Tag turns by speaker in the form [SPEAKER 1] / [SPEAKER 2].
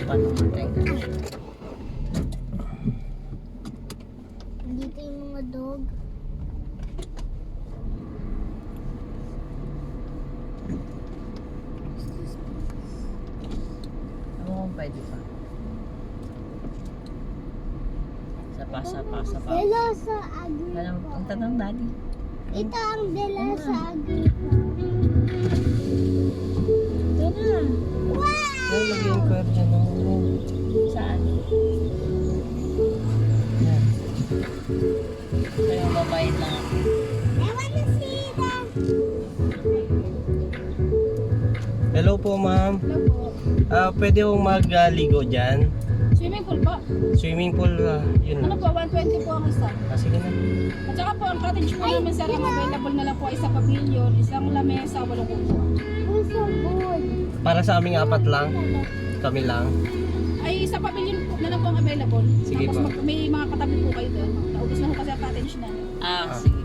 [SPEAKER 1] paano ka tayo.
[SPEAKER 2] Dito yung mga dog.
[SPEAKER 1] Ano kung pwede pa? Sa pa.
[SPEAKER 2] Dela sa
[SPEAKER 1] Alam,
[SPEAKER 2] Agripa.
[SPEAKER 1] ang tanong daddy.
[SPEAKER 2] Ito ang dela sa Agripa.
[SPEAKER 1] Ito na.
[SPEAKER 2] Wow!
[SPEAKER 3] Ay, mag-inquire dyan.
[SPEAKER 1] Saan?
[SPEAKER 3] Yan.
[SPEAKER 1] Kaya babayad lang ako.
[SPEAKER 2] I wanna see that.
[SPEAKER 3] Hello po, ma'am.
[SPEAKER 4] Hello po.
[SPEAKER 3] Pwede akong magligo dyan.
[SPEAKER 4] Swimming pool po.
[SPEAKER 3] Swimming pool, yun
[SPEAKER 4] Ano
[SPEAKER 3] lang.
[SPEAKER 4] po, 120 po ang isa.
[SPEAKER 3] Sige na.
[SPEAKER 4] At saka po, ang cottage po namin sir, ang available na lang po ay isa pavilion, isang lamesa, walang kuko.
[SPEAKER 2] Who's so good?
[SPEAKER 3] Para sa aming apat lang. Kami lang.
[SPEAKER 4] Ay, isa pavilion po na lang po ang available.
[SPEAKER 3] Sige
[SPEAKER 4] Tapos
[SPEAKER 3] po.
[SPEAKER 4] may mga katabi po kayo doon. Naubos na po kasi ang cottage na.
[SPEAKER 1] Sige.